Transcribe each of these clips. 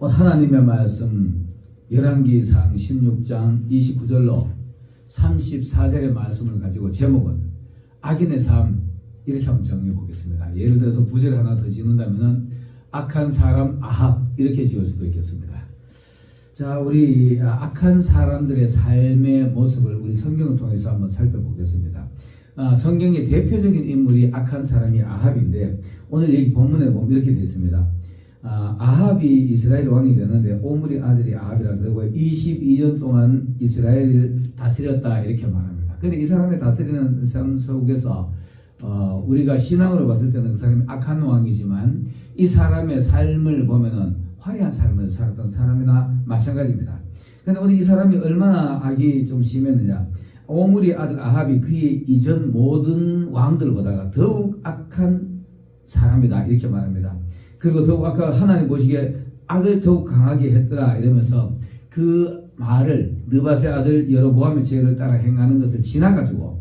오늘 하나님의 말씀 열왕기상 16장 29절로 34절의 말씀을 가지고 제목은 악인의 삶 이렇게 한번 정리해 보겠습니다. 예를 들어서 부제를 하나 더 짓는다면 악한 사람 아합 이렇게 지을 수도 있겠습니다. 자, 우리 악한 사람들의 삶의 모습을 우리 성경을 통해서 한번 살펴보겠습니다. 성경의 대표적인 인물이 악한 사람이 아합인데 오늘 이 본문에 보면 이렇게 되어 있습니다. 아합이 이스라엘 왕이 되는데 오므리 아들이 아합이라 그러고 22년 동안 이스라엘을 다스렸다 이렇게 말합니다. 그런데 이 사람의 다스리는 삶 속에서 우리가 신앙으로 봤을 때는 그 사람이 악한 왕이지만 이 사람의 삶을 보면은 화려한 삶을 살았던 사람이나 마찬가지입니다. 그런데 오늘 이 사람이 얼마나 악이 좀 심했느냐. 오므리 아들 아합이 그의 이전 모든 왕들보다가 더욱 악한 사람이다 이렇게 말합니다. 그리고 더욱 아까 하나님 보시기에 악을 더욱 강하게 했더라 이러면서 그 말을 느밧의 아들 여로보암의 죄를 따라 행하는 것을 지나가지고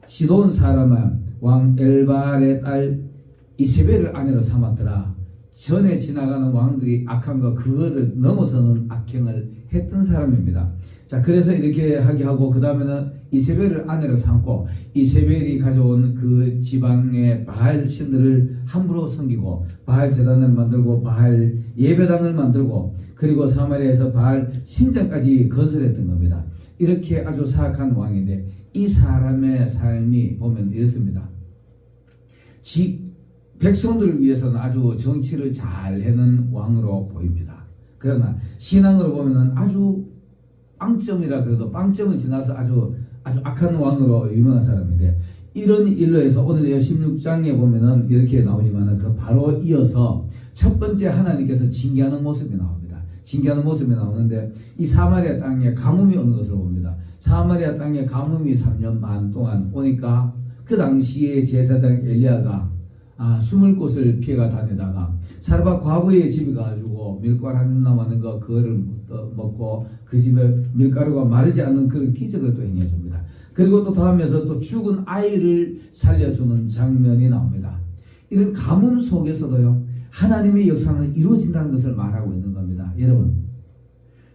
시돈 사람은 왕 엘발의 딸 이세벨을 아내로 삼았더라. 전에 지나가는 왕들이 악한 거 그거를 넘어서는 악행을 했던 사람입니다. 자, 그래서 이렇게 하게 하고 그 다음에는 이세벨을 아내로 삼고 이세벨이 가져온 그 지방의 바알 신들을 함부로 섬기고 바알 제단을 만들고 바알 예배당을 만들고 그리고 사마리아에서 바알 신전까지 건설했던 겁니다. 이렇게 아주 사악한 왕인데 이 사람의 삶이 보면 이렇습니다. 백성들을 위해서는 아주 정치를 잘 해는 왕으로 보입니다. 그러나 신앙으로 보면은 아주 빵점이라 그래도 빵점을 지나서 아주 악한 왕으로 유명한 사람인데 이런 일로 해서 오늘 16장에 보면은 이렇게 나오지만은 그 바로 이어서 첫 번째 하나님께서 징계하는 모습이 나옵니다. 징계하는 모습이 나오는데 이 사마리아 땅에 가뭄이 오는 것을 봅니다. 사마리아 땅에 가뭄이 3년 반 동안 오니까 그 당시에 제사장 엘리야가 숨을 곳을 피해가 다니다가 사르밧 과부의 집에 가지고 밀가루 한 줌 남았는 거 그거를 먹고 그 집에 밀가루가 마르지 않는 그런 기적을 또 행해줍니다. 그리고 또 다음에서 또 죽은 아이를 살려주는 장면이 나옵니다. 이런 가뭄 속에서도요 하나님의 역사는 이루어진다는 것을 말하고 있는 겁니다. 여러분,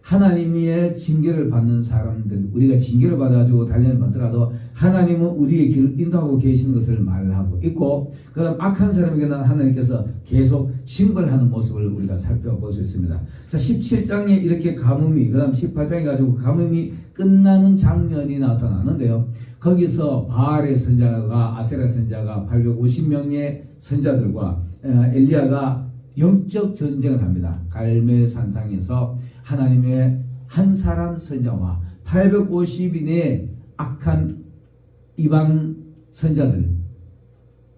하나님의 징계를 받는 사람들, 우리가 징계를 받아가지고 단련을 받더라도 하나님은 우리의 길을 인도하고 계시는 것을 말하고 있고 그 다음 악한 사람에게는 하나님께서 계속 징벌하는 모습을 우리가 살펴볼 수 있습니다. 자, 17장에 이렇게 가뭄이, 그 다음 18장에 가지고 가뭄이 끝나는 장면이 나타나는데요. 거기서 바알의 선자가, 아세라 선자가 850명의 선자들과 엘리야가 영적 전쟁을 합니다. 갈멜산상에서 하나님의 한 사람 선자와 850인의 악한 이방 선자들,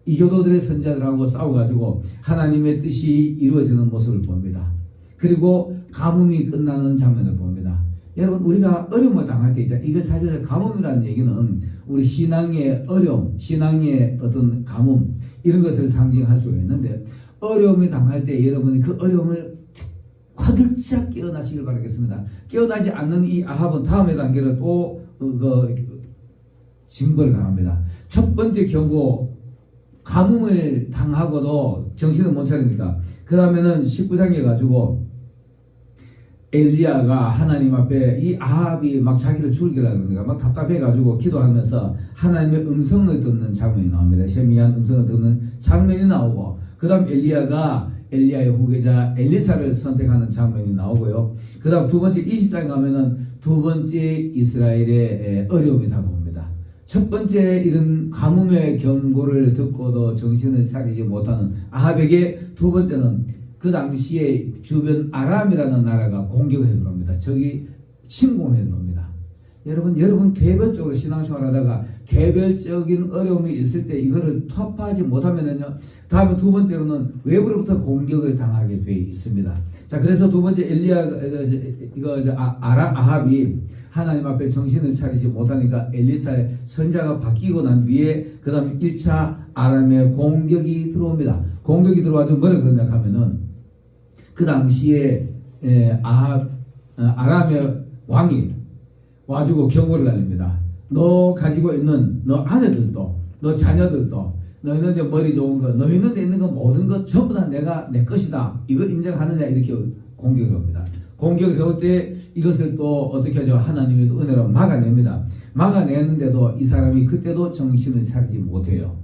이교도들의 선자들하고 싸워가지고 하나님의 뜻이 이루어지는 모습을 봅니다. 그리고 가뭄이 끝나는 장면을 봅니다. 여러분, 우리가 어려움을 당할 때 있잖아요. 이거 사실 가뭄이라는 얘기는 우리 신앙의 어려움, 신앙의 어떤 가뭄 이런 것을 상징할 수가 있는데 어려움을 당할 때 여러분이 그 어려움을 화들짝 깨어나시길 바라겠습니다. 깨어나지 않는 이 아합은 다음의 단계로 또 징벌을 당합니다. 첫 번째 경고 가뭄을 당하고도 정신을 못 차리니까 그 다음에는 19장에 가지고 엘리야가 하나님 앞에 이 아합이 막 자기를 죽이려고 그러니까 막 답답해 가지고 기도하면서 하나님의 음성을 듣는 장면이 나옵니다. 세미한 음성을 듣는 장면이 나오고 그 다음 엘리야가 엘리야의 후계자 엘리사를 선택하는 장면이 나오고요. 그 다음 두 번째 20장에 가면은 두 번째 이스라엘의 어려움이 다가옵니다. 첫 번째 이런 가뭄의 경고를 듣고도 정신을 차리지 못하는 아합에게 두 번째는 그 당시에 주변 아람이라는 나라가 공격을 해 들어옵니다. 적이 침공을 해 들어옵니다. 여러분 개별적으로 신앙생활 하다가 개별적인 어려움이 있을 때 이거를突破하지 못하면은요, 다음에 두 번째로는 외부로부터 공격을 당하게 돼 있습니다. 자, 그래서 두 번째 아합이 하나님 앞에 정신을 차리지 못하니까 엘리사의 선자가 바뀌고 난 뒤에 그 다음에 1차 아람의 공격이 들어옵니다. 공격이 들어와서 뭐라 그러냐 하면은 그 당시에 아람의 왕이 와주고 경고를 날립니다. 너 가지고 있는 너 아내들도 너 자녀들도 너 있는데 머리 좋은 거, 너 있는데 있는 거 모든 것 전부 다 내가 내 것이다. 이거 인정하느냐 이렇게 공격을 합니다. 공격을 해올 때 이것을 또 어떻게 하죠? 하나님의 또 은혜로 막아냅니다. 막아내는데도 이 사람이 그때도 정신을 차리지 못해요.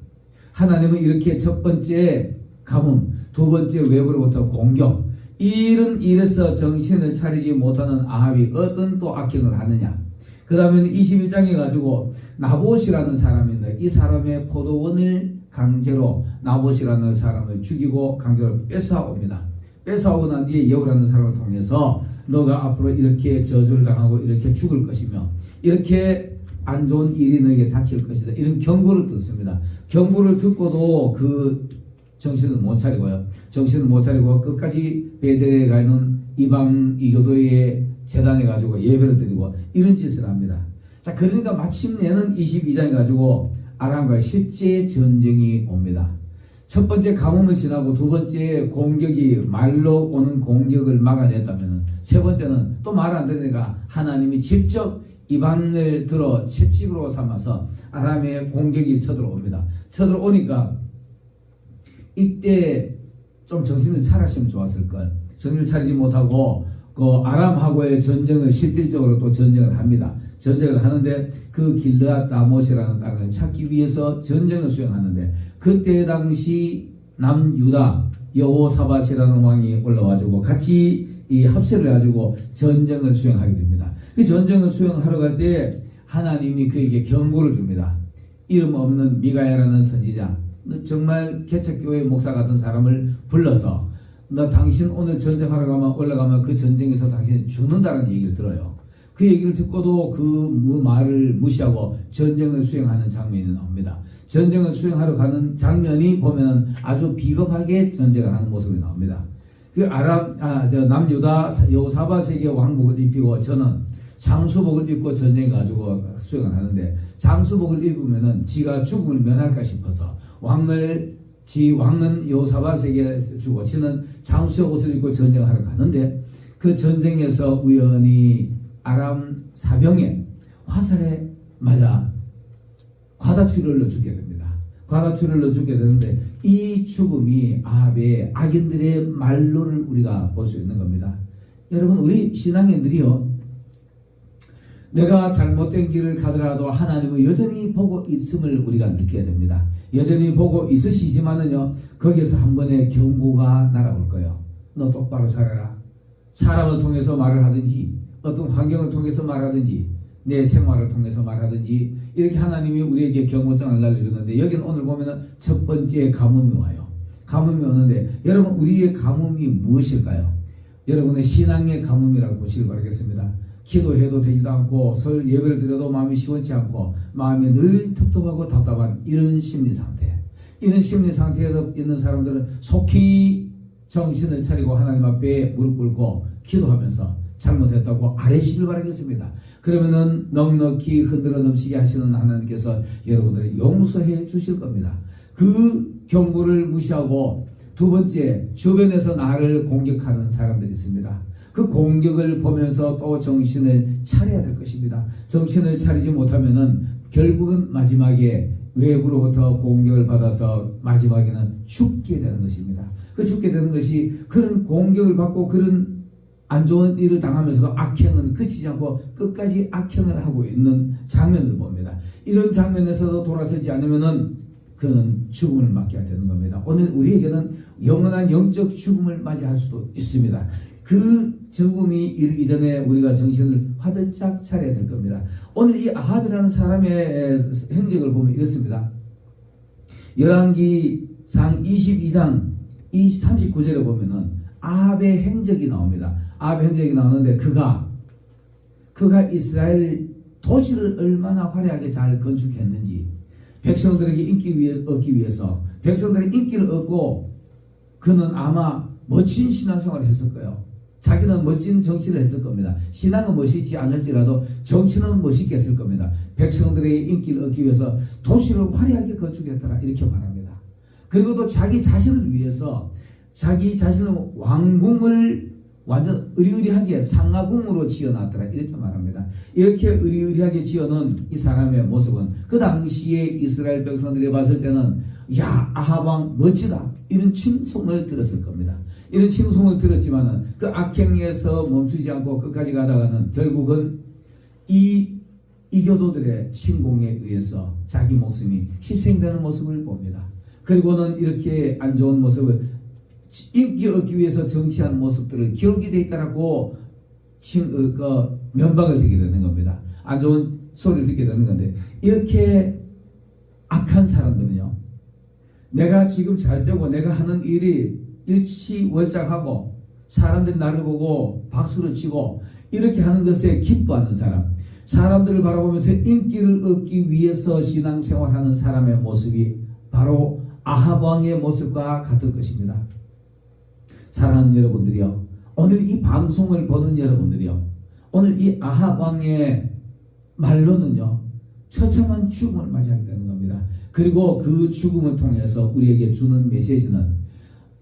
하나님은 이렇게 첫 번째 가뭄, 두 번째 외부로부터 공격, 이런 일에서 정신을 차리지 못하는 아합이 어떤 또 악행을 하느냐. 그 다음에 21장에 가지고 나봇이라는 사람인데 이 사람의 포도원을 강제로 나봇이라는 사람을 죽이고 강제로 뺏어옵니다. 뺏어오고 난 뒤에 여우라는 사람을 통해서 너가 앞으로 이렇게 저주를 당하고 이렇게 죽을 것이며 이렇게 안 좋은 일이 너에게 닥칠 것이다. 이런 경고를 듣습니다. 경고를 듣고도 그 정신을 못 차리고요. 정신을 못 차리고 끝까지 베델에 가 있는 이방 이교도의 재단에 가지고 예배를 드리고 이런 짓을 합니다. 자, 그러니까 마침내는 22장에 가지고 아람과 실제 전쟁이 옵니다. 첫 번째 가뭄을 지나고 두 번째 공격이 말로 오는 공격을 막아냈다면 세 번째는 또 말 안 되니까 하나님이 직접 이방을 들어 채찍으로 삼아서 아람의 공격이 쳐들어옵니다. 쳐들어오니까 이때 좀 정신을 차리시면 좋았을 걸. 정신을 차리지 못하고 그 아람하고의 전쟁을 실질적으로 또 전쟁을 합니다. 전쟁을 하는데 그 길르앗 라못이라는 땅을 찾기 위해서 전쟁을 수행하는데 그때 당시 남유다 여호사밧이라는 왕이 올라와가지고 같이 이 합세를 해가지고 전쟁을 수행하게 됩니다. 그 전쟁을 수행하러 갈 때 하나님이 그에게 경고를 줍니다. 이름 없는 미가야라는 선지자, 너 정말 개척교회 목사 같은 사람을 불러서 너 당신 오늘 전쟁하러 가면 올라가면 그 전쟁에서 당신이 죽는다는 얘기를 들어요. 그 얘기를 듣고도 그 말을 무시하고 전쟁을 수행하는 장면이 나옵니다. 전쟁을 수행하러 가는 장면이 보면 아주 비겁하게 전쟁을 하는 모습이 나옵니다. 그 남유다 여호사밧에게 왕복을 입히고 저는 장수복을 입고 전쟁에 가지고 수행을 하는데 장수복을 입으면은 지가 죽음을 면할까 싶어서 왕은 여호사밧에게 주고 지는 장수의 옷을 입고 전쟁하러 가는데 그 전쟁에서 우연히 아람 사병의 화살에 맞아 과다출혈로 죽게 됩니다. 과다출혈로 죽게 되는데 이 죽음이 아합의 악인들의 말로를 우리가 볼 수 있는 겁니다. 여러분, 우리 신앙인들이요, 내가 잘못된 길을 가더라도 하나님은 여전히 보고 있음을 우리가 느껴야 됩니다. 여전히 보고 있으시지만은요, 거기에서 한 번의 경고가 날아올 거예요. 너 똑바로 살아라. 사람을 통해서 말을 하든지 어떤 환경을 통해서 말하든지 내 생활을 통해서 말하든지 이렇게 하나님이 우리에게 경고장을 날려주는데 여기는 오늘 보면은 첫 번째 가뭄이 와요. 가뭄이 오는데 여러분, 우리의 가뭄이 무엇일까요? 여러분의 신앙의 가뭄이라고 보시길 바라겠습니다. 기도해도 되지도 않고 설 예배를 드려도 마음이 시원치 않고 마음이 늘 텁텁하고 답답한 이런 심리 상태, 이런 심리 상태에서 있는 사람들은 속히 정신을 차리고 하나님 앞에 무릎 꿇고 기도하면서 잘못했다고 아뢰시길 바라겠습니다. 그러면은 넉넉히 흔들어 넘치게 하시는 하나님께서 여러분들을 용서해 주실 겁니다. 그 경고를 무시하고 두 번째, 주변에서 나를 공격하는 사람들이 있습니다. 그 공격을 보면서 또 정신을 차려야 될 것입니다. 정신을 차리지 못하면은 결국은 마지막에 외부로부터 공격을 받아서 마지막에는 죽게 되는 것입니다. 그 죽게 되는 것이 그런 공격을 받고 그런 안 좋은 일을 당하면서도 악행은 그치지 않고 끝까지 악행을 하고 있는 장면을 봅니다. 이런 장면에서도 돌아서지 않으면은 그는 죽음을 맞게 되는 겁니다. 오늘 우리에게는 영원한 영적 죽음을 맞이할 수도 있습니다. 그 죽음이 이르기 전에 우리가 정신을 화들짝 차려야 될 겁니다. 오늘 이 아합이라는 사람의 행적을 보면 이렇습니다. 열왕기상 22장 39절에 보면은 아합의 행적이 나옵니다. 아합의 행적이 나오는데 그가 이스라엘 도시를 얼마나 화려하게 잘 건축했는지, 백성들에게 인기를 얻기 위해서 백성들의 인기를 얻고 그는 아마 멋진 신앙생활을 했을 거예요. 자기는 멋진 정치를 했을 겁니다. 신앙은 멋있지 않을지라도 정치는 멋있게 했을 겁니다. 백성들의 인기를 얻기 위해서 도시를 화려하게 건축했더라 이렇게 말합니다. 그리고 또 자기 자신을 위해서 자기 자신의 왕궁을 완전 의리의리하게 상하궁으로 지어놨더라 이렇게 말합니다. 이렇게 의리의리하게 지어놓은 이 사람의 모습은 그 당시에 이스라엘 백성들이 봤을 때는 야, 아합 왕 멋지다, 이런 칭송을 들었을 겁니다. 이런 칭송을 들었지만은 그 악행에서 멈추지 않고 끝까지 가다가는 결국은 이 이교도들의 침공에 의해서 자기 목숨이 희생되는 모습을 봅니다. 그리고는 이렇게 안 좋은 모습을, 인기 얻기 위해서 정치하는 모습들을 기록이 되어 있다라고 면박을 듣게 되는 겁니다. 안 좋은 소리를 듣게 되는 건데, 이렇게 악한 사람들은요, 내가 지금 잘 되고 내가 하는 일이 일치월장하고 사람들이 나를 보고 박수를 치고 이렇게 하는 것에 기뻐하는 사람, 사람들을 바라보면서 인기를 얻기 위해서 신앙생활하는 사람의 모습이 바로 아합 왕의 모습과 같을 것입니다. 사랑하는 여러분들이요, 오늘 이 방송을 보는 여러분들이요, 오늘 이 아합 왕의 말로는요 처참한 죽음을 맞이하게 되는 겁니다. 그리고 그 죽음을 통해서 우리에게 주는 메시지는,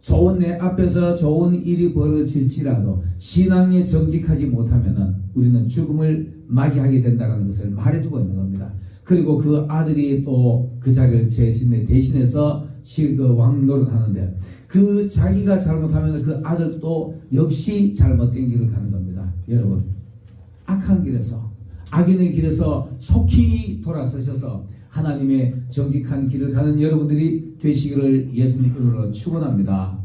좋은 내 앞에서 좋은 일이 벌어질지라도 신앙에 정직하지 못하면은 우리는 죽음을 맞이하게 된다는 것을 말해주고 있는 겁니다. 그리고 그 아들이 또 그 자리를 대신해서 왕 노릇하는데, 그 자기가 잘못하면 그 아들도 역시 잘못된 길을 가는 겁니다. 여러분, 악한 길에서, 악인의 길에서 속히 돌아서셔서 하나님의 정직한 길을 가는 여러분들이 되시기를 예수님 이름으로 축원합니다.